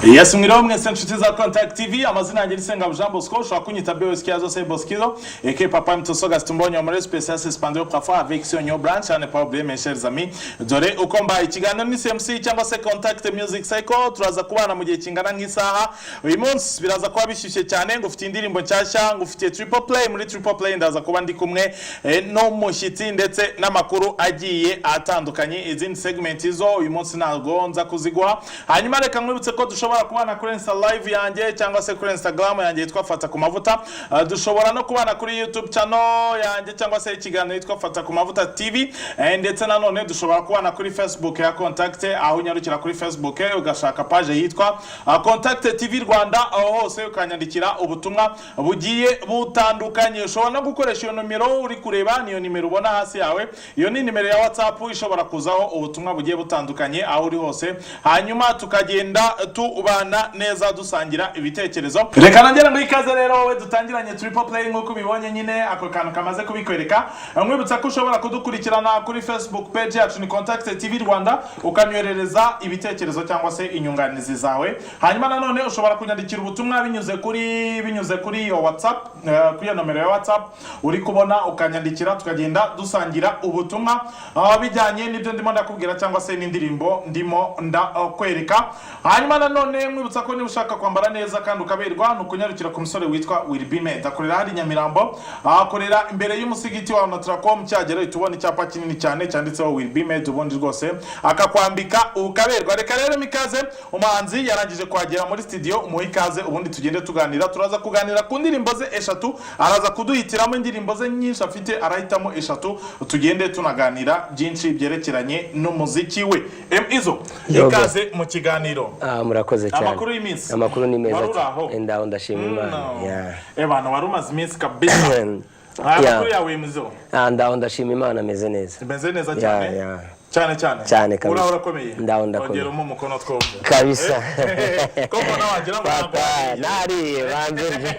Yes, mwiriwe mwese nshuti za Contact TV, amazina yanjye Lisenga Jean Bosco, ushobora kunyita BOS Kiazo se Bosquito, et papa mtosoga Stumbonyo muri spécial suspendu parfois avec son new branch, n'est pas oublié mes chers amis. Dore uko mbaye ikiganiro ni CMC cyangwa se Contact Music Cycle, turaza kubana mu gihe kingana nk'isaha. Uyu munsi biraza kuba bishyushye cyane, ngufite indirimbo nshyashya, ngufite triple play, muri triple play ndaza kuba ndi kumwe no mushyitsi ndetse n'amakuru agiye atandukanye. Izindi segment izo uyu munsi ntago nza kuzigwa. Hanyuma reka mwibutse ko dushobora kubana kuri Insta live yanjye cyangwa se kuri Instagram yanjye yitwa Fata ku Mavuta. Dushobora no kubana kuri YouTube channel yanjye cyangwa se ikiganiro yitwa Fata ku Mavuta TV, ndetse nanone dushobora kubana kuri Facebook ya Contact, aho unyarukira kuri Facebook ugashaka page yitwa Contact TV Rwanda, aho hose ukanyandikira ubutumwa bugiye butandukanye. Ushobora no gukoresha iyo numero uri kureba, niyo nimero ubona hasi yawe, iyo ni nimero ya WhatsApp ishobora kuzaho ubutumwa bugiye butandukanye aho uri hose, hanyuma tukagenda tubana neza dusangira ibitekerezo. Reka nangera ngo ikaze rero wowe dutangiranye triple play nkuko bibonye nyine ako kantu kamaze kubikwereka. Mwibutsa ko ushobora kudukurikirana kuri Facebook page yacu ni Contact TV Rwanda, ukanyoherereza ibitekerezo cyangwa se inyunganizi zawe. Hanyuma nanone ushobora kunyandikira ubutumwa binyuze kuri yo WhatsApp, kuri yo nomero ya WhatsApp uri kubona, ukanyandikira tukagenda dusangira ubutumwa bijyanye n'ibyo ndimo ndakubwira cyangwa se n'indirimbo ndimo ndakwereka. Hanyuma nanone mwibutsa ko niba ushaka kwambara neza kandi ukaberwa, nukunyarukira ku musore witwa Wilbime, akorera hari Nyamirambo, akorera imbere y'umusigiti wa Natracom cyagera tubona icyapa kinini cyane cyanditseho Wilbime, ubundi rwose akakwambika ukaberwa. Reka rero mikaze, umuhanzi yarangije kwagera muri studio, umuha ikaze ubundi tugende tuganira. Turaza kuganira ku ndirimbo ze eshatu, araza kuduhitiramo indirimbo ze nyinshi afite, arahitamo eshatu, tugende tunaganira byinshi byerekeranye n'umuziki we. Izo ikaze mu kiganiro. Murakoze cyane. Amakuru y'iminsi. Amakuru ni meza. Ndaho ndashima Imana. Bana warumaze iminsi kabisa. Amakuru yawe Mizo. Ndaho ndashima Imana, ameze neza. Meze neza cyane. Cyane kabisa. Urakomeye. Ndaho ndakomeye. Ongera mu mukono twumve. Kabisa. Koko na wagira ngo nari banze.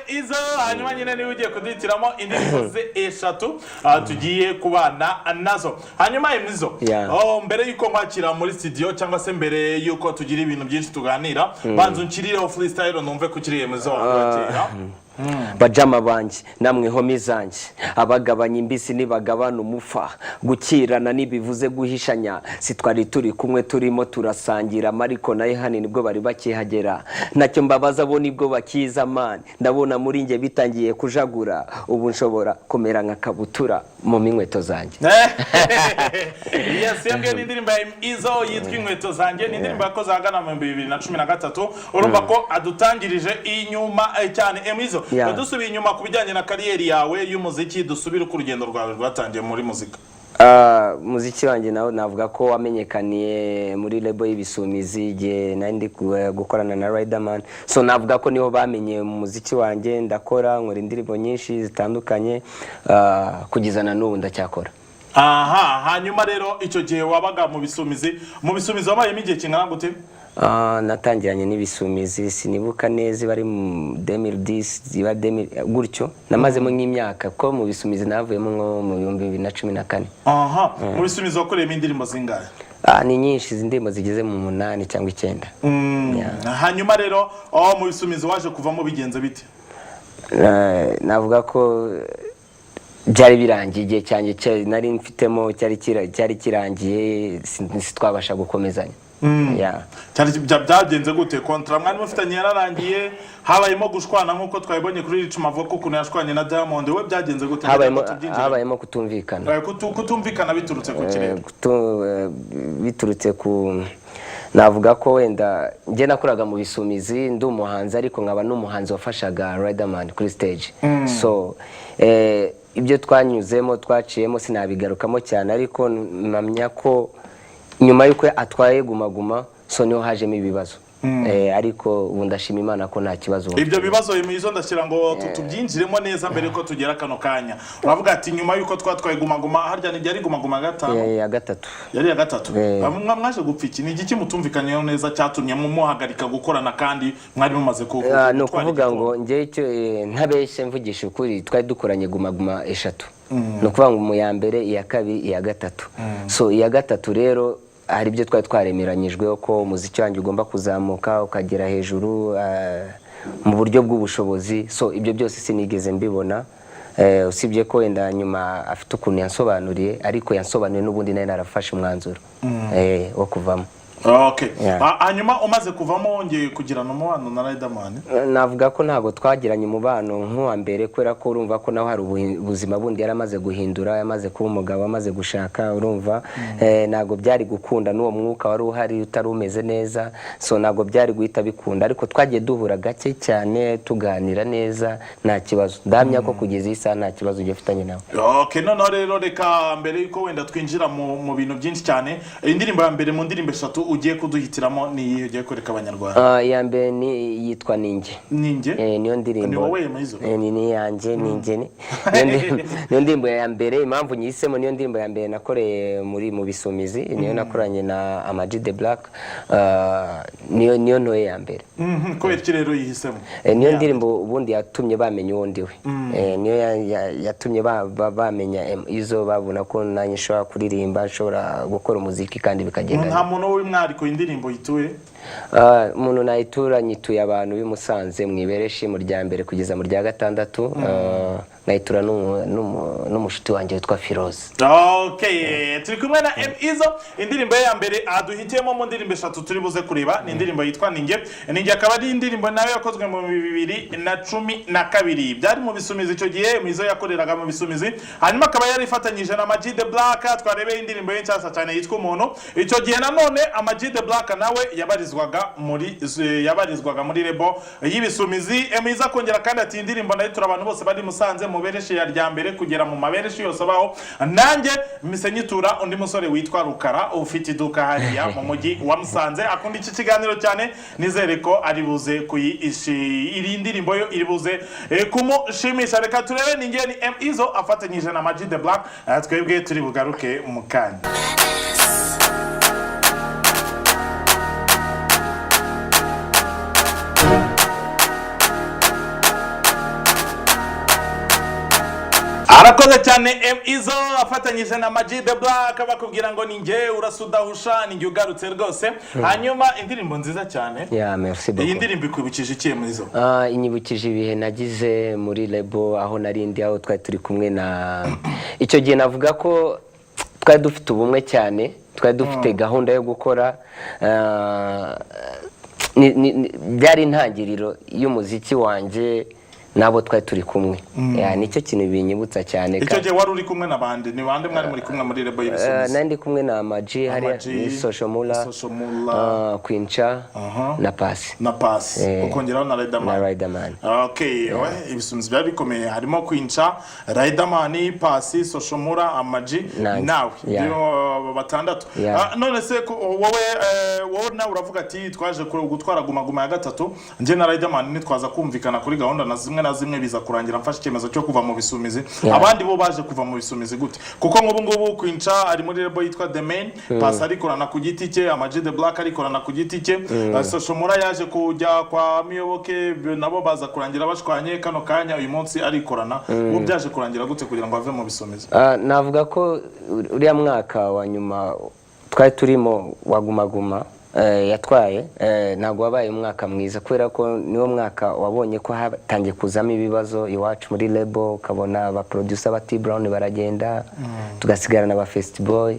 Izo hanyuma nyine ni ugiye kuditiramo indirimbo ze eshatu tugiye kubana nazo. Hanyuma Mizo, mbere yuko nkwakira muri studio cyangwa se mbere yuko tugira ibintu byinshi tuganira, banze unkirireho freestyle numve kukiriye Mizo wakira. Bajama banje namwe homi zanje, abagabanya imbisi nibagabana umufa, gukirana nibivuze guhishanya, sitwari turi kumwe turimo turasangira, mariko naye hani nibwo bari bakihagera, ntacyo mbabaza bo nibwo bakiza man, ndabona muri nge bitangiye kujagura, ubu nshobora kumera nka kabutura mu minkweto zanje. Yes, yambye n'indirimbo Izo yitwa Inkweto zanje, n'indirimbo yakoze agana mu 2013. urumva ko adutangirije inyuma cyane. Izo dusubiye inyuma kubijyanye na kariyeri yawe y'umuziki, dusubire ku rugendo rwawe rwatangiye muri muzika. Muziki wanjye nawo navuga ko wamenyekaniye muri label y'Ibisumizi igihe nandi gukorana na Riderman, so navuga ko niho bamenye mu muziki wanjye, ndakora nkora indirimbo nyinshi zitandukanye kugizana n'ubu ndacyakora. Hanyuma rero icyo gihe wabaga mu Bisumizi wabayemo igihe kingana gute? Natangiranye n'Ibisumizi sinibuka neza, bari mu 2010 gutyo, namazemo nk'imyaka ko mu Bisumizi navuyemo nko mu 2014. Mu Bisumizi wakoreyemo indirimbo zingahe? Ni nyinshi, indirimbo zigeze mu 8 cyangwa 9. Hanyuma rero mu Bisumizi waje kuvamo bigenze bite? Navuga ko byari birangiye, igihe cyanjye nari mfitemo cyari kirangiye, twabasha gukomezanya. Byagenze gute? Kontra mwari mufitanye yararangiye, habayemo gushwana nkuko twabibonye kuri Ricuma avuga ko kuno yashwanye na Diamond, we byagenze gute? Habayemo kutumvikana. Kutumvikana biturutse ku kirere? Biturutse ku, navuga ko wenda nge nakoraga mu Bisumizi ndi umuhanzi, ariko nkaba n'umuhanzi wafashaga Riderman kuri stage. So ibyo twanyuzemo twaciyemo sinabigarukamo cyane, ariko mpamya ko nyuma yuko atwaye Guma so niho hajemo ibibazo. Ariko ubu ndashima Imana ko nta kibazo. Ibyo bibazo Izo ndashyira ngo tubyinjiremo neza mbere ko tugera kano kanya. Uravuga ati nyuma yuko twatwaye Guma harya ni byari Guma gatanu? Ya gatatu. Yari ya gatatu. Mwaje gupfa iki? Ni igiki mutumvikanyeho neza cyatumye muhagarika gukorana kandi mwari mumaze ko? No kuvuga ngo nge icyo ntabeshye mvugisha ukuri, twari dukoranye Guma 3. No kuvuga ngo mu ya mbere, iya kabiri, iya gatatu. So iya gatatu rero hari ibyo twari twaremeranyijweho ko umuziki wanjye ugomba kuzamuka ukagera hejuru mu buryo bw'ubushobozi. So ibyo byose sinigeze mbibona, usibye ko wenda nyuma afite ukuntu yansobanuriye, ariko yansobanuye n'ubundi nari narafashe umwanzuro wo kuvamo. Okay. Hanyuma umaze kuvamo wongeye kugirana umubano na Riderman? Navuga ko ntago twagiranye umubano nk'uwa mbere, kubera ko urumva ko nawe hari ubuzima bundi yaramaze guhindura, yamaze kuba umugabo, amaze gushaka, urumva ntago byari gukunda n'uwo mwuka wari uhari utari umeze neza, so ntago byari guhita bikunda, ariko twagiye duhura gake cyane tuganira neza, nta kibazo. Ndamya ko kugeza isa nta kibazo gifitanye nawe. Okay, noneho rero reka mbere yuko wenda twinjira mu bintu byinshi cyane, indirimbo ya mbere mu ndirimbo 3 ugiye kuduhitiramo ni ugiye kureka abanyarwanda? Ya mbere ni yitwa Ninjye. Ninjye niyo ndirimbo. Ni wowe Mayizo? Ni yanjye, Ninjye niyo ndirimbo ya mbere. Impamvu nyisemo niyo ndirimbo ya mbere nakoreye mu bisumizi, niyo nakoranye na Ama-G The Black, niyo ntoye ya mbere. Kubera iki rero yihisemo? Niyo ndirimbo ubundi yatumye bamenya uwo ndiwe, niyo yatumye bamenya izo babona ko nanjye nshobora kuririmba, nshobora gukora umuziki kandi bikagenda. Nta muntu w'umwariko indirimbo yituye? Umuntu nayitura nyituye abantu b'imusanze mwibereshi mu rya mbere kugeza mu rya 6, nayitura n'umushuti wanjye witwa Firoze. Okay, turi kumwe na Izo. Indirimbo ya mbere aduhitiyemo mu ndirimbo 3 turi buze kureba ni indirimbo yitwa Ninjye. Ninjye akaba ari indirimbo nayo yakozwe mu 2012, byari mu bisumizi icyo gihe Mizo yakoreraga mu bisumizi, hanyuma akaba yari ifatanyije na Ama-G The Black. Twarebeye indirimbo ye nshasha cyane yitwa Umuntu. Icyo gihe nanone Ama-G The Black nawe yabarizwaga muri lebo y'ibisumizi. Emiza kongera kandi ati indirimbo nayo abantu bose bari musanze mu bereshi ya rya mbere kugera mu mabereshi yose baho, nanjye mise nyitura undi musore witwa Rukara ufite iduka hariya mu mujyi wa Musanze. Akunda iki kiganiro cyane, nizere ko ari buze iri ndirimbo yo iri buze kumushimisha. Reka turebe Ninjye ni Izo afatanyije na Ama-G The Black, twebwe turi bugaruke mu kanya. Arakoze cyane Izo afatanyije na Ama-G The Black bakubwira ngo Ninjye urasudahusha, Ninjye ugarutse rwose. Hanyuma indirimbo nziza cyane. Merci beaucoup. Iyi ndirimbo ikwibukije iki Izo? Inyibukije ibihe nagize muri lebo aho narindi, aho twari turi kumwe na icyo gihe navuga ko twari dufite ubumwe cyane, twari dufite gahunda yo gukora, byari intangiriro y'umuziki wanjye nabo twari turi kumwe. Nicyo kintu binyibutsa cyane. Icyo gihe wari uri kumwe na bande? Ni bande mwari muri kumwe muri lebo y'ibisumizi? Nandi kumwe na Ama-G, hari Soshomura, Quincha na Pasi. Na Pasi. Ukongeraho na Riderman. Okay, ibisumizi byari bikomeye, harimo Quincha, Riderman, Pasi, Soshomura, Ama-G nawe. Ndio batandatu. None se wowe nawe uravuga ati twaje gutwara Guma ya 3, nje na Riderman nitwaza kumvikana kuri gahunda na zimwe biza kurangira mfashe icyemezo cyo kuva mu bisumizi. Abandi bo baje kuva mu bisumizi gute? Kuko nk'ubu ngubu Quincha ari muri lebo yitwa The Main, Pass arikorana ku giti cye, Ama-G The Black arikorana ku giti cye, Soshomura yaje kujya kwa Miyoboke, nabo baza kurangira bashwanye, kano kanya uyu munsi arikorana. Ubu byaje kurangira gute kugira ngo ave mu bisumizi? Navuga ko uriya mwaka wa nyuma twari turimo wa Guma yatwaye, ntago wabaye umwaka mwiza, kubera ko niwo mwaka wabonye ko hatangiye kuzamo ibibazo iwacu muri lebo, ukabona aba producer ba T-Brown baragenda, tugasigarana aba Festiboy,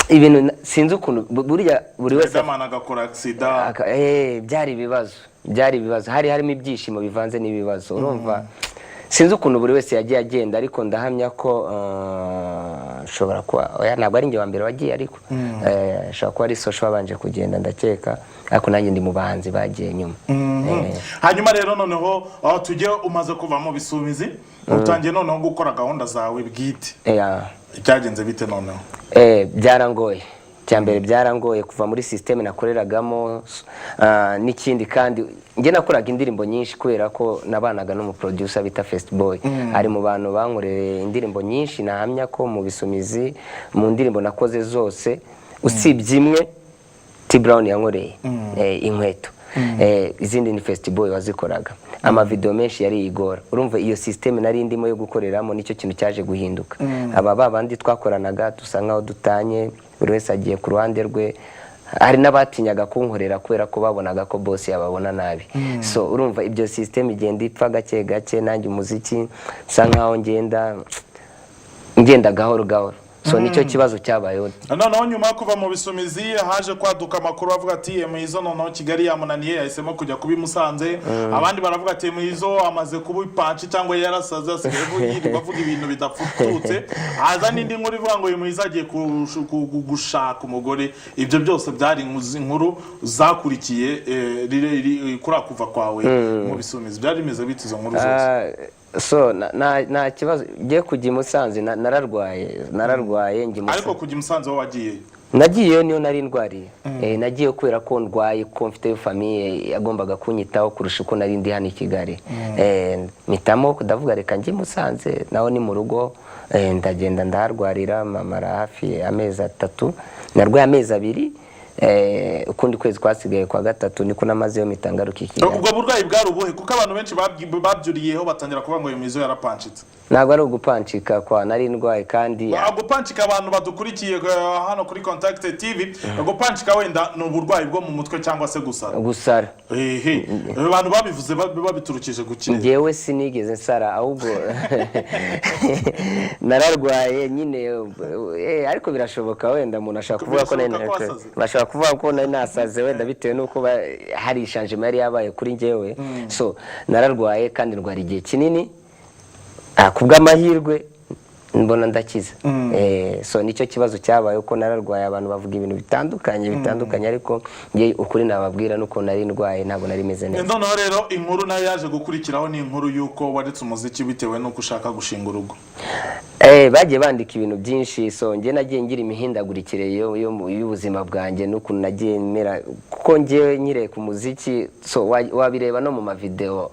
ibintu sinzi ukuntu buri wese agakora accident. Byari ibibazo, hari harimo ibyishimo bivanze n'ibibazo, urumva. Sinzi ukuntu buri wese yagiye agenda, ariko ndahamya ko shobora kuba ntabwo ari njye wa mbere wagiye, ariko shobora kuba ari Sosho wabanje kugenda ndakeka, ariko nanjye ndi mu bahanzi bagiye nyuma. Hanyuma rero noneho tujye umaze kuva mu bisumizi, utangiye noneho gukora gahunda zawe bwite. Cyagenze bite noneho? Byarangoye cyambere, byarangoye kuva muri system nakoreragamo, n'ikindi kandi nge nakoraga indirimbo nyinshi kubera ko nabanaga no mu producer bita Festiboy, ari mu bantu bankoreye indirimbo nyinshi. Nahamya ko mu bisumizi mu ndirimbo nakoze zose usibye imwe T-Brown yankoreye inkweto, izindi ni Festiboy wazikoraga amavideo menshi yari igora urumva iyo system nari ndimo yo gukoreramo nicyo kintu cyaje guhinduka aba babandi twakoranaga dusangaho dutanye buri wese agiye ku ruhande rwe hari n'abatinyaga kunkorera kubera ko babonaga ko boss yababona nabi so urumva ibyo system igenda ipfa gake gake nanjye umuziki sankaho ngenda gahoro gahoro so nicyo kibazo cyabayeho noneho nyuma kuva mu bisumizi haje kwaduka amakuru avuga ati Emizo noneho Kigali yamunaniye yahisemo kujya kubimusanze abandi baravuga ati Emizo amaze kuba ipanci cyangwa yarasaza asigaye yirirwa avuga ibintu bidafututse haza n'indi nkuru ivuga ngo Emizo agiye gushaka umugore ibyo byose byari inkuru zakurikiye kuri kuva kwawe mu bisumizi byari bimeze bitizo nkuru zose so na kibazo giye kujya Musanze nararwaye ngi ariko kujya Musanze wagiye nagiye niyo nari ndwariye nagiye kubera ko ndwaye ko mfite famille yagombaga kunyitaho kurusha uko nari ndi hano i Kigali mitamo kudavuga reka ngi Musanze naho ni mu rugo ndagenda ndaharwarira mamara hafi amezi 3 narwaye amezi 2 ukundi kwezi kwasigaye kwa gatatu niko namaze yo mitangaruka Kigali ubwo burwayi bwari ubuhe kuko abantu benshi babyuriyeho batangira kuvuga ngo Emizo yarapanchitse ntabwo ari ugupanchika kwa nari ndwaye kandi gupanchika abantu badukurikiye hano kuri Contact TV gupanchika wenda no burwayi bwo mu mutwe cyangwa se gusara abantu babivuze babiturukije gukira ngewe sinigeze nsara ahubwo nararwaye nyine ariko birashoboka wenda umuntu ashaka kuvuga ko bashaka kuvuga ko nari nasaze wenda bitewe nuko hari changement yari yabaye kuri ngewe so nararwaye kandi ndwara igihe kinini kubw'amahirwe mbona ndakiza so nicyo kibazo cyabaye uko nararwaye abantu bavuga ibintu bitandukanye ariko ngiye ukuri nababwira nuko nari ndwaye ntabwo nari meze neza noneho rero inkuru nayo yaje gukurikiraho ni inkuru yuko waretse umuziki bitewe nuko ushaka gushinga urugo bagiye bandika ibintu byinshi so ngiye nagiye ngira imihindagurikire y'ubuzima bwanjye n'ukuntu nagiye mera kuko ngiye nyire ku muziki so wabireba no mu mavideo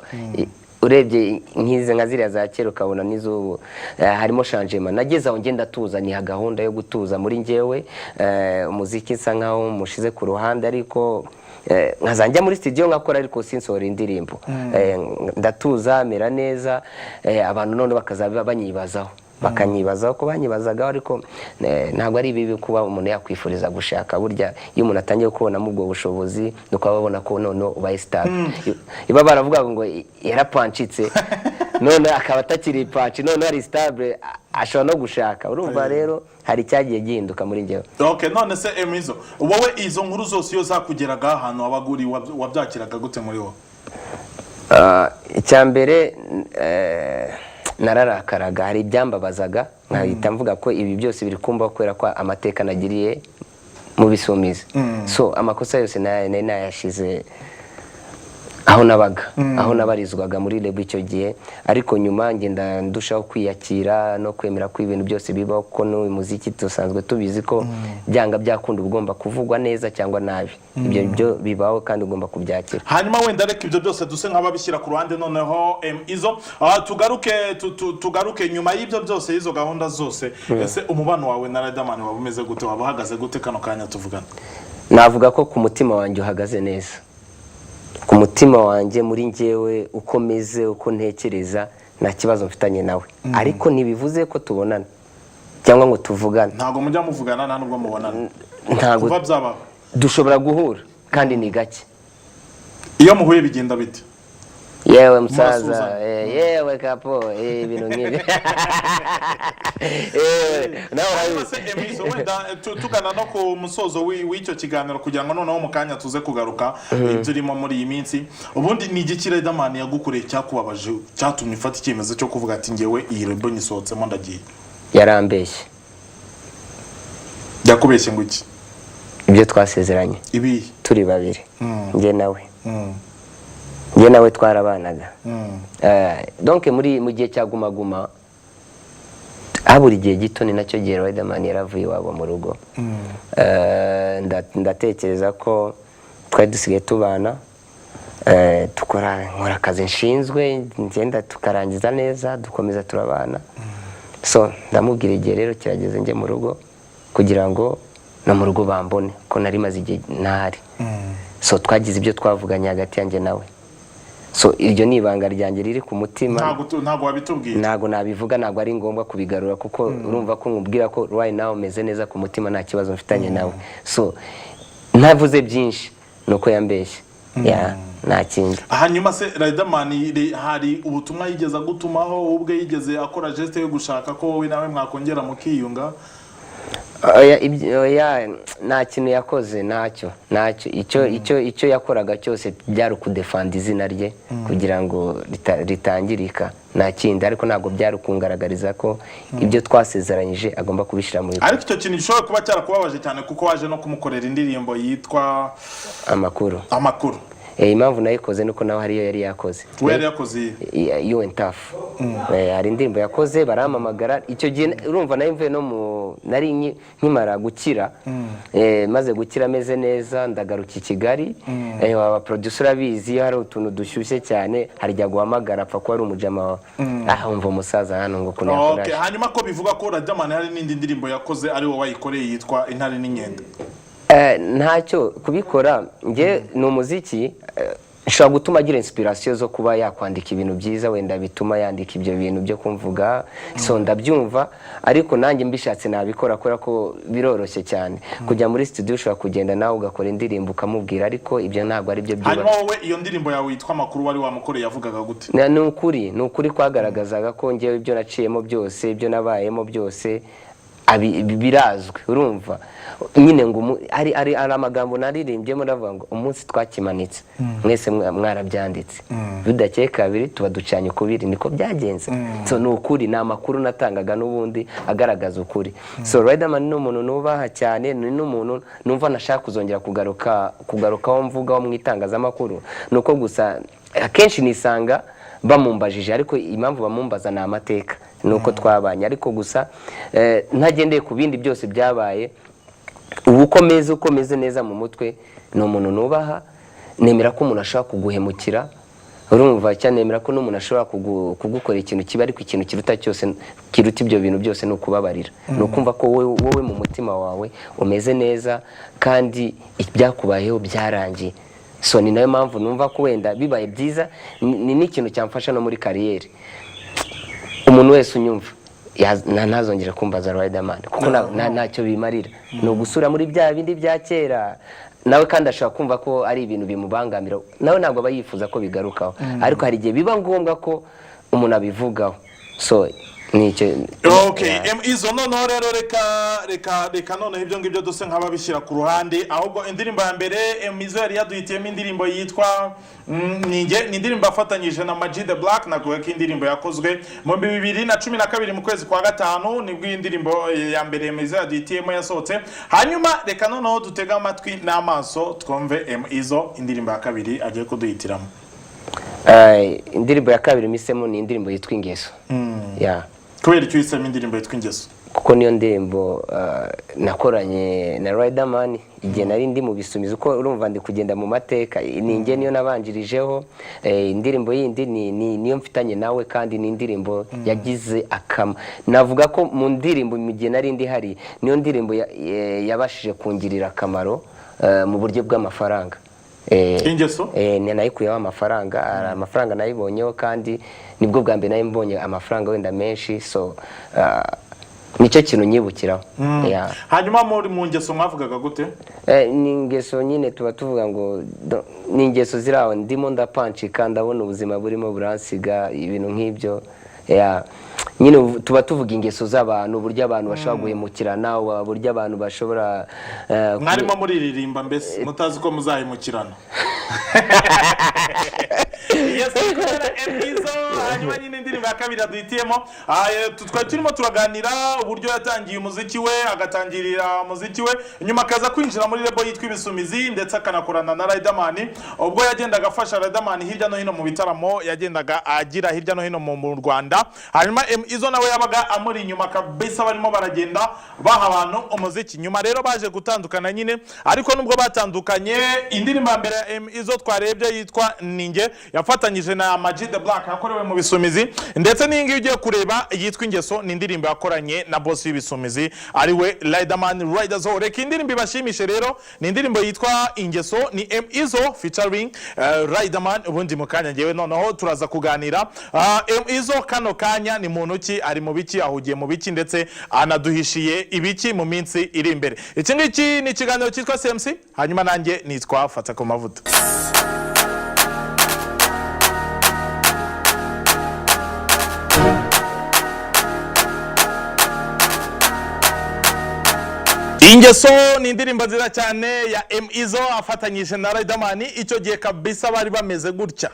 urebye nkize nka ziriya za kera ukabona n'izubu harimo changement nageze aho ngenda tuza ni gahunda yo gutuza muri ngewe umuziki nsa nkaho mushize ku ruhande ariko nkazanjya muri studio ngakora ariko sinsohora indirimbo ndatuza mera neza abantu none bakazabiba banyibazaho bakanyibazaho ko banyibazagaho ariko ntabwo ari bibi kuba umuntu yakwifuriza gushaka burya iyo umuntu atangiye kubona mu bwo bushobozi nuko babona ko none ubaye star iba baravuga ngo yarapanchitse none akaba atakiri panchi none ari stable ashobora no gushaka urumva rero hari cyagiye gihinduka muri ngewe okay none se Emizo wowe izo nkuru zose iyo zakugeraga ahantu abaguri wabyakiraga gute muri wo icyambere nararakaraga hari ibyambabazaga nkahita mvuga ko ibi byose biri kumba kwera kwa amateka nagiriye mu bisumizi so amakosa yose nayashize aho nabaga aho nabarizwaga muri lebo icyo gihe ariko nyuma ngenda ndushaho kwiyakira no kwemera ko ibintu byose bibaho ko no muziki tusanzwe tubizi ko byanga byakunda ugomba kuvugwa neza cyangwa nabi ibyo byo bibaho kandi ugomba kubyakira hanyuma wenda reka ibyo byose duse nk'ababishyira ku ruhande noneho Emizo tugaruke nyuma y'ibyo byose izo gahunda zose ese umubano wawe na Riderman wabumeze gute wabahagaze gute kano kanya tuvugana navuga ko ku mutima wanjye uhagaze neza ku mutima wanjye muri ngewe uko meze uko ntekereza nta kibazo mfitanye nawe ariko ntibivuze ko tubonana cyangwa ngo tuvugane ntago mujya muvugana nta nubwo mubonana ntago kuva byaba dushobora guhura kandi ni gake iyo muhuye bigenda bite yewe msaza yewe kapo ibintu nk'ibi Emizo wenda tugana no ku musozo w'icyo kiganiro kugira ngo noneho mu kanya tuze kugaruka ibyo urimo muri iyi minsi ubundi ni igiki Riderman yagukoreye cyakubabaje cyatumye ufata icyemezo cyo kuvuga ati ngewe iyi rebo nyisohotsemo ndagiye yarambeshye yakubeshye ngo iki ibyo twasezeranye ibi turi babiri nge nawe twarabanaga donc mu gihe cya guma habura igihe gito ni nacyo gihe Riderman yaravuye iwabo mu rugo ndatekereza ko twari dusigaye tubana nkora akazi nshinzwe ngenda tukarangiza neza dukomeza turabana so ndamubwira igihe rero kirageze njye mu rugo kugira ngo no mu rugo bambone ko nari maze igihe ntahari so twagize ibyo twavuganye hagati yanjye nawe, so iryo ni ibanga ryanjye riri ku mutima, ntago wabitubwiye, ntago nabivuga, ntago ari ngombwa kubigarura kuko urumva ko nkubwira ko right now meze neza ku mutima, nta kibazo mfitanye nawe, so ntavuze byinshi nuko yambeshye nta kindi. Hanyuma se Riderman hari ubutumwa yigeze gutumaho ubwe yigeze akora geste yo gushaka ko wowe nawe mwakongera mukiyunga? Nta kintu yakoze, ntacyo icyo yakoraga cyose byari ukudefanda izina rye kugira ngo ritangirika, nta kindi, ariko ntabwo byari kungaragariza ko ibyo twasezeranyije agomba kubishyira mu bikorwa. Ariko icyo kintu gishobora kuba cyarakubabaje cyane kuko waje no kumukorera indirimbo yitwa Amakuru. Impamvu nayikoze nuko nawe hariyo yari yakoze. Wari yakoze You and Tough. Hari indirimbo yakoze baramamagara, icyo gihe urumva nayo mvuye no nari nkimara gukira, maze gukira meze neza ndagaruka i Kigali, aba producer abizi hari utuntu dushyushye cyane, harya guhamagara apfa ko ari umujama umva umusaza hano ngo kuna yakora. Okay, hanyuma ko bivuga ko Riderman hari n'indi ndirimbo yakoze ari wowe wayikoreye yitwa Intare n'Inkende? Ntacyo kubikora, nge ni umuziki nshobora gutuma agira inspiration zo kuba yakwandika ibintu byiza, wenda bituma yandika ibyo bintu byo kumvuga, so ndabyumva, ariko nanjye mbishatse nabikora kubera ko biroroshye cyane kujya muri studio ushobora kugenda nawe ugakora indirimbo ukamubwira, ariko ibyo ntabwo ari byo hanyuma wowe iyo ndirimbo yawe yitwa Amakuru wari wamukoreye yavugaga gute? Ni ukuri kwagaragazaga ko ngewe ibyo naciyemo byose, ibyo nabayemo byose birazwe, urumva nyine ngo ari amagambo naririmbyemo ndavuga ngo umunsi twakimanitse mwese mwarabyanditse, bidakeye kabiri tuba ducanye kubiri, niko byagenze. So ni ukuri, ni amakuru natangaga n'ubundi agaragaza ukuri. So Riderman ni umuntu nubaha cyane, ni n'umuntu numva nashaka kuzongera kugarukaho mvugaho mu itangazamakuru, nuko gusa akenshi nisanga bamumbajije, ariko impamvu bamumbaza ni amateka nuko twabanye, ariko gusa ntagendeye ku bindi byose byabaye, ubu uko meze neza mu mutwe, ni umuntu nubaha, nemera ko umuntu ashobora kuguhemukira, urumva cyane, nemera ko n'umuntu ashobora kugukora ikintu kiba, ariko ikintu kiruta cyose, kiruta ibyo bintu byose ni ukubabarira, ni ukumva ko wowe mu mutima wawe umeze neza kandi ibyakubayeho byarangiye. So ni nayo mpamvu numva ko wenda bibaye byiza, ni n'ikintu cyamfasha no muri kariyeri. Umuntu wese unyumva ntazongera kumbaza Riderman kuko ntacyo bimarira, ni ugusura muri bya bindi bya kera, nawe kandi ashobora kumva ko ari ibintu bimubangamira, nawe ntabwo aba yifuza ko bigarukaho, ariko hari igihe biba ngombwa ko umuntu abivugaho. So okay, izo noneho rero reka noneho ibyo ngibyo duse nk'ababishyira ku ruhande, ahubwo indirimbo ya mbere Izo yari yaduhitiyemo indirimbo yitwa Ninjye, ni indirimbo afatanyije na Maji The Black, naguye ko indirimbo yakozwe mu 2012 mu kwezi kwa gatanu, nibwo indirimbo ya mbere Izo yaduhitiyemo yasohotse. Hanyuma reka noneho dutega amatwi n'amaso twumve Izo indirimbo ya kabiri agiye kuduhitiramo. Indirimbo ya kabiri misemo ni indirimbo yitwa Ingeso. Kubera icyo isema indirimbo yitwa Ingeso? Kuko niyo ndirimbo nakoranye na Riderman igihe nari ndi mu bisumizi, uko urumva ndi kugenda mu mateka, ninjye niyo nabanjirijeho. Indirimbo yindi niyo mfitanye nawe, kandi ni indirimbo yagize akama, navuga ko mu ndirimbo mu gihe nari ndi hari niyo ndirimbo yabashije kungirira akamaro mu buryo bw'amafaranga. Ingeso nayikuyeho amafaranga nayibonyeho, kandi nibwo bwa mbere nayo mbonye amafaranga wenda menshi, so nicyo kintu nyibukiraho. Hanyuma mu Ngeso mwavugaga gute? Ni Ingeso nyine tuba tuvuga ngo ni ingeso ziraho, ndimo ndapanchika, ndabona ubuzima burimo buransiga, ibintu nk'ibyo. Nyine tuba tuvuga ingeso z'abantu, buryo abantu bashobora guhemukirana, buryo abantu bashobora mwarimo muriririmba mbese mutazi ko muzahemukirana. Hanyuma nyine indirimbo ya kabiri yaduhitiyemo, twari turimo turaganira uburyo yatangiye umuziki we, agatangirira umuziki we, nyuma akaza kwinjira muri lebo yitwa Ibisumizi, ndetse akanakorana na Riderman, ubwo yagendaga afasha Riderman hirya no hino mu bitaramo yagendaga agira hirya no hino mu Rwanda. Hanyuma Izo nawe yabaga amuri inyuma kabisa, barimo baragenda baha abantu umuziki. Nyuma rero baje gutandukana nyine, ariko nubwo batandukanye, indirimbo ya mbere Izo twarebye yitwa Ninjye yafatanyije na Majid the Black yakorewe mu bisumizi ndetse n'ingi ugiye kureba yitwa Ingeso ni indirimbo yakoranye na boss y'ibisumizi ari we Riderman Riders Hall. Reka indirimbo ibashimishe rero ni indirimbo yitwa Ingeso ni M Izzo featuring Riderman. Ubundi mu kanya ngewe noneho turaza kuganira M Izzo kano kanya ni muntu ki ari mu biki ahugiye mu biki ndetse anaduhishiye ibiki mu minsi iri imbere. Iki ngiki ni ikiganiro cyitwa CMC hanyuma nanjye nitwa Fata ku mavuta. Ingeso ni indirimbo nziza cyane ya M Izzo afatanyije na Riderman. Icyo gihe kabisa bari bameze gutya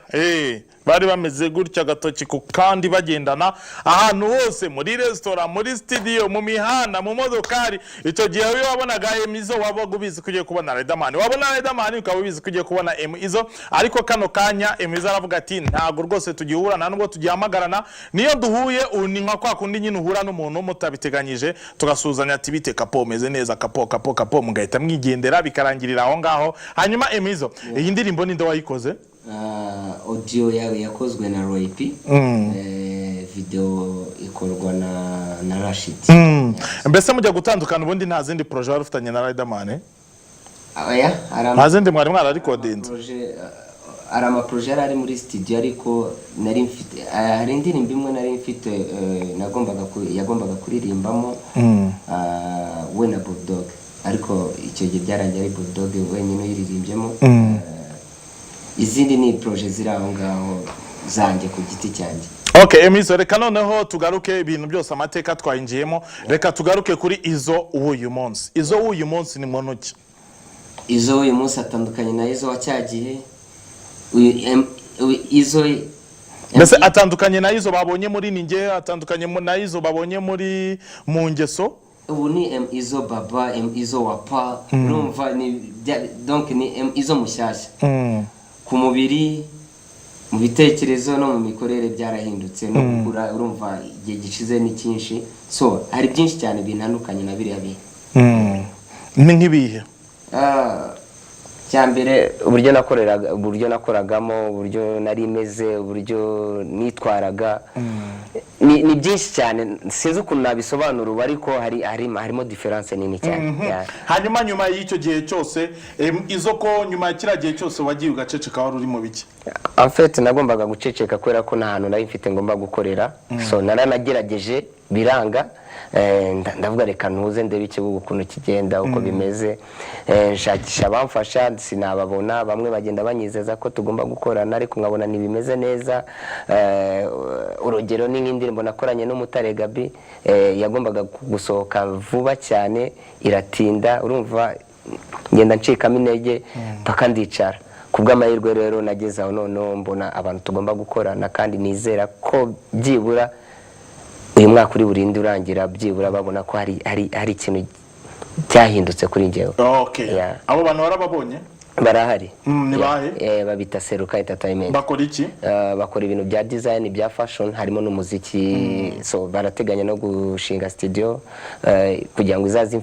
bari bameze gutya gatoki ku kandi bagendana ahantu hose muri restaurant muri studio mu mihanda mu modokari. Icyo gihe we wabonaga M Izzo wabaga ubizi kugiye kubona Riderman, wabona Riderman ukaba ubizi kugiye kubona M Izzo. Ariko kano kanya M Izzo aravuga ati ntago rwose tugihura nta nubwo tugihamagarana, niyo duhuye ni nka kwa kundi nyine uhura n'umuntu mutabiteganyije tugasuzanya ati bite kapo meze neza kapo mugahita mwigendera bikarangirira aho ngaho. Hanyuma M Izzo iyi ndirimbo ninde wayikoze? Audio yawe yakozwe na Roy P. Video ikorwa na Rashid. Mbese mujya gutandukana ubundi nta zindi project wari ufitanye na Riderman? Oya, nta zindi mwari recordinze. Arama project ari muri studio ariko nari mfite hari indirimbo imwe nari mfite yagombaga kuririmbamo we na Bulldog, ariko icyo gihe byarangiye ari Bulldog wenyine yiririmbyemo. Izindi ni project ziri aho ngaho zanjye ku giti cyanjye. Okay, M Izzo reka noneho tugaruke ibintu byose amateka twayinjiyemo. Reka tugaruke kuri Izzo w'uyu munsi. Izzo w'uyu munsi ni muntu ki? Izzo w'uyu munsi atandukanye na Izzo wacyagiye. Izzo mbese atandukanye na Izzo babonye muri Ninge, atandukanye na Izzo babonye muri mu Ngeso. Ubu ni M Izzo baba, M Izzo wapa, urumva ni donc ni M Izzo mushyashya. Ku mubiri mu bitekerezo no mu mikorere byarahindutse no gukura, urumva igihe gishize ni cyinshi, so hari byinshi cyane binandukanye na biriya bihe. Ni nk'ibihe? Cyambere uburyo nakoragamo, uburyo nari meze, uburyo nitwaraga, ni byinshi cyane sinzi ukuntu nabisobanura ubu, ariko harimo difference nini cyane. Hanyuma nyuma y'icyo gihe cyose Izzo ko nyuma y'ikira gihe cyose wagiye ugaceceka wari uri mu biki? En fait nagombaga guceceka kwera ko nta hantu nari mfite ngomba gukorera, so naranagerageje biranga. Ndavuga reka ntuze ndebe ikibuga ukuntu kigenda uko bimeze, nshakisha abamfasha sinababona, bamwe bagenda banyizeza ko tugomba gukorana ariko nkabona ntibimeze neza. Urugero ni nk'indirimbo nakoranye n'Umutare Gabi, yagombaga gusohoka vuba cyane iratinda, urumva ngenda ncikamo intege paka ndicara. Kubw'amahirwe rero nageze aho noneho mbona abantu tugomba gukorana, kandi nizera ko byibura uyu mwaka uri burindi urangira byibura babona ko hari ikintu cyahindutse kuri njyewe. Okay. Abo bantu barababonye? Barahari. Ni bahe? Babita Seruka Entertainment. Bakora iki? Bakora ibintu bya design, bya fashion, harimo n'umuziki. So barateganya no gushinga studio kugira ngo izaze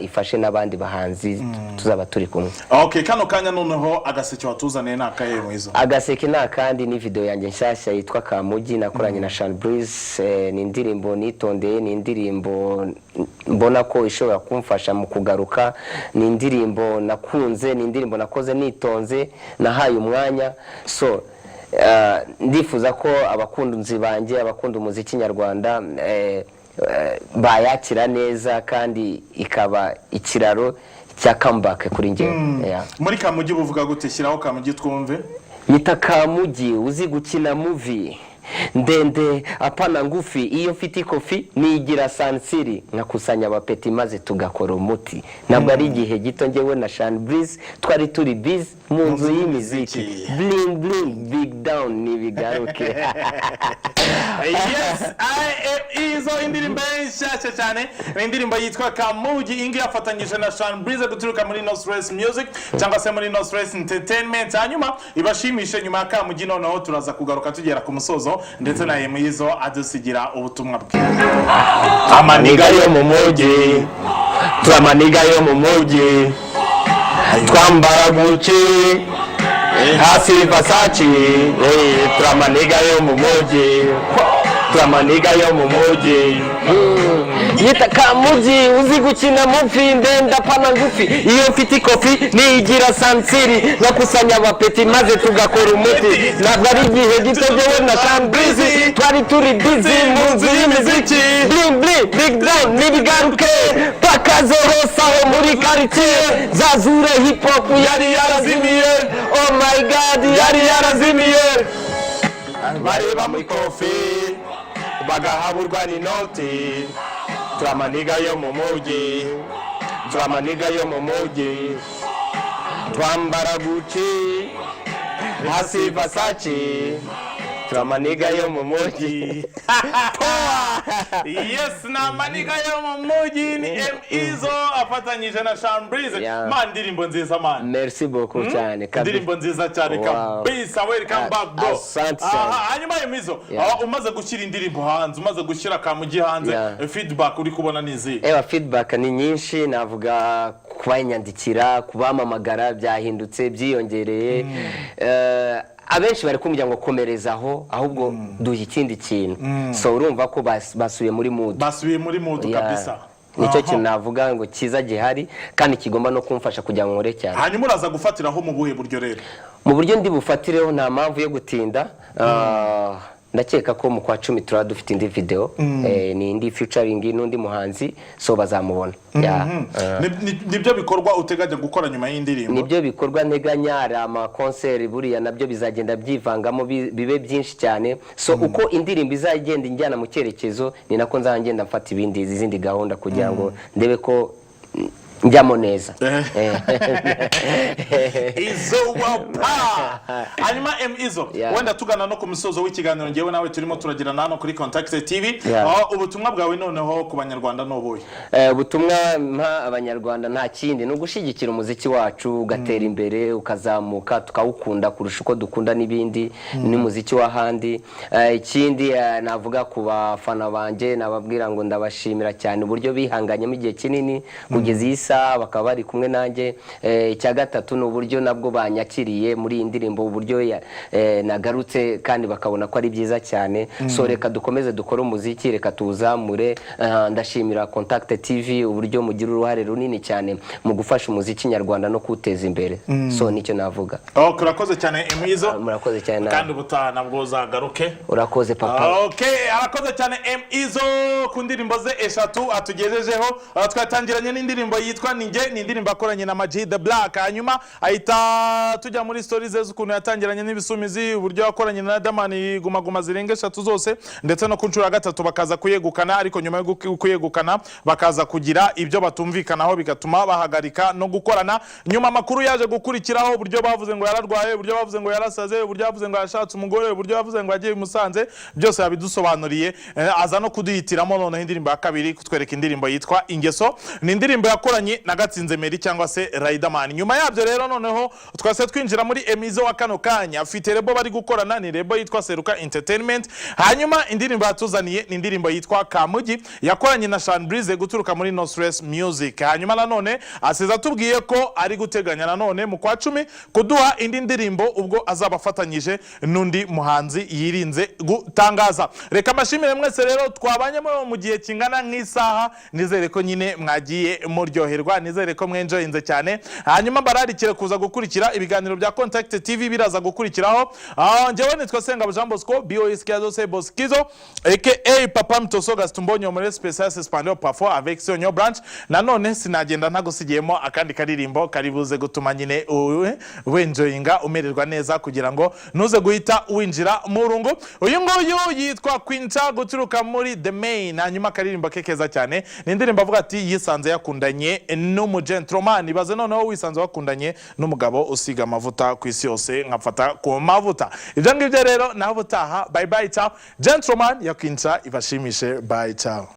ifashe n'abandi bahanzi tuzaba turi kumwe. Okay, kano kanya noneho agaseke watuzaniye nakaye M Izzo? Agaseke nakandi ni video yanjye nshyashya yitwa Kamugi nakoranye na Sean Breeze. Ni indirimbo nitondeye, ni indirimbo mbona ko ishobora kumfasha mu kugaruka, ni indirimbo nakunze, ni indirimbo nakoze nitonze, nahaye umwanya. So ndifuza ko abakunzi banjye, abakunda umuziki nyarwanda bayakira neza, kandi ikaba ikiraro cya comeback kuri njyewe. Muri Kamugi buvuga gute? Shyiraho Kamugi twumve. Nita Kamugi uzi gukina movie ndende apana ngufi, iyo mfite ikofi nigira sansiri nkakusanya abapeti maze tugakora umuti. Ntabwo ari igihe gito njyewe na Sean Breeze twari turi busy mu nzu y'imiziki, bling bling big down nibigaruke. Yes, Izzo indirimbo nshyashya cyane, indirimbo yitwa Kamugi, ingi yafatanyije na Sean Breeze guturuka muri No Stress Music cyangwa se muri No Stress Entertainment. Hanyuma ibashimishe nyuma ya Kamugi noneho turaza kugaruka tugera ku musozo ndetse na M Izzo adusigira ubutumwa bwe. Amaniga yo mu mugi, twamaniga yo mu mugi, twambara guki hasi Versace turamaniga yo mu muji turamaniga yo mu muji yita Kamuji uzi gukina muvi ndenda pana ngufi iyo mfite ikofi nigira sansiri bakusanya abapeti maze tugakora umuti ntabwo ari igihe gitogewe na Cambridge twari turi busy mu nzu y'imiziki bling bling big down nibigaruke pakazorosaho muri quartier zazure hip hop yari yarazimiye oh my god yari yarazimiye bareba muri kofi bagahaburwa n'inoti turamaniga yo mu muji turamaniga yo mu muji twambara Gucci hasi Versace turamaniga yo mu muji yes na maniga yo mu muji ni M-Izzo afatanyije na Cambridge man ndirimbo nziza man merci beaucoup cyane ndirimbo nziza cyane kabisa welcome back bro hanyuma M-Izzo umaze gushyira indirimbo hanze umaze gushyira Kamuji hanze feedback uri kubona nizi feedback ni nyinshi navuga kubanyandikira kubamamagara byahindutse byiyongereye abenshi bari kumujya ngo komerezaho ahubwo duhe ikindi kintu so urumva ko basubiye muri mood kabisa nicyo kintu navuga ngo kiza gihari kandi kigomba no kumfasha kujya nkore cyane hanyuma uraza gufatiraho mu buhe buryo rero mu buryo ndi bufatireho nta mpamvu yo gutinda ndakeka ko mu kwa 10 turaba dufite indi video ni indi featuring n'undi muhanzi so bazamubona nibyo bikorwa uteganya gukora nyuma y'indirimbo nibyo bikorwa nteganya ari ama concert buriya nabyo bizagenda byivangamo bibe byinshi cyane so uko indirimbo izagenda injyana mu cyerekezo ni nako nzagenda mfata ibindi izindi gahunda kugira ngo ndebe ko njyamo neza Izzo wapa hanyuma M-Izzo wenda tugana no ku misozo w'ikiganiro ngewe nawe turimo turagirana hano kuri Contact TV ubutumwa bwawe noneho ku banyarwanda n'oboye ubutumwa mpa abanyarwanda nta kindi no gushigikira umuziki wacu ugatera imbere ukazamuka tukawukunda kurusha uko dukunda n'ibindi n'umuziki w'ahandi ikindi navuga ku bafana banje nababwira ngo ndabashimira cyane uburyo bihanganyemo igihe kinini kugeza isa bakaba bari kumwe nanjye icya gatatu n'uburyo nabwo banyakiriye muri indirimbo uburyo nagarutse kandi bakabona ko ari byiza cyane so reka dukomeze dukore umuziki reka tuzamure ndashimira Contact TV uburyo mugira uruhare runini cyane mu gufasha umuziki nyarwanda no kuteza imbere so nicyo navuga urakoze cyane M-Izzo murakoze cyane kandi ubutaha nabwo uzagaruke urakoze papa arakoze cyane M-Izzo ku ndirimbo ze eshatu atugejejeho twatangiranye n'indirimbo yitwa Ninjye ni indirimbo akoranye na Maji the Black hanyuma ahita tujya muri stories ze ukuntu yatangiranye n'ibisumizi uburyo yakoranye na Damani guma zirenga eshatu zose ndetse no kunshura gatatu bakaza kuyegukana ariko nyuma yo kuyegukana bakaza kugira ibyo batumvikanaho bigatuma bahagarika no gukorana nyuma makuru yaje gukurikiraho uburyo bavuze ngo yararwaye uburyo bavuze ngo yarasaze uburyo bavuze ngo yashatse umugore uburyo bavuze ngo agiye Musanze byose yabidusobanuriye aza no kuduhitiramo none indirimbo ya kabiri kutwereka indirimbo yitwa Ingeso ni indirimbo yakoranye na Gatsinze Meri cyangwa se Riderman nyuma yabyo rero noneho twase twinjira muri M-Izzo wa kano kanya afite rebo bari gukorana ni rebo yitwa Seruka Entertainment hanyuma indirimbo yatuzaniye ni indirimbo yitwa Kamuji yakoranye na Cambridge guturuka muri No Stress Music hanyuma nanone asiza tubwiye ko ari guteganya nanone mu kwa 10 kuduha indi ndirimbo ubwo azabafatanyije n'undi muhanzi yirinze gutangaza reka mashimire mwese rero twabanyemo mu gihe kingana nk'isaha nizere ko nyine mwagiye muryoherwa nizere ko mwenjoyinze cyane hanyuma bararikire kuza gukurikira ibiganiro bya Contact TV biraza gukurikiraho njyewe nitwa Senga Jean Bosco BOS Kiazo Bosquizo aka Papa Mtoso Gastumbonyo muri Special Espandeo Parfois avec Sonyo Branch nanone sinagenda ntagusigiyemo akandi karirimbo karibuze gutuma nyine wenjoyinga umererwa neza kugira ngo nuze guhita winjira mu rungu uyu nguyu yitwa Quinta guturuka muri The Main hanyuma karirimbo kekeza cyane ni indirimbo avuga ati yisanze yakundanye n'umugentleman baze noneho wisanze wakundanye n'umugabo usiga amavuta ku isi yose nkafata ku mavuta ibyo ngibyo rero naho butaha bye bye ciao gentleman ya Quinta ibashimishe bye ciao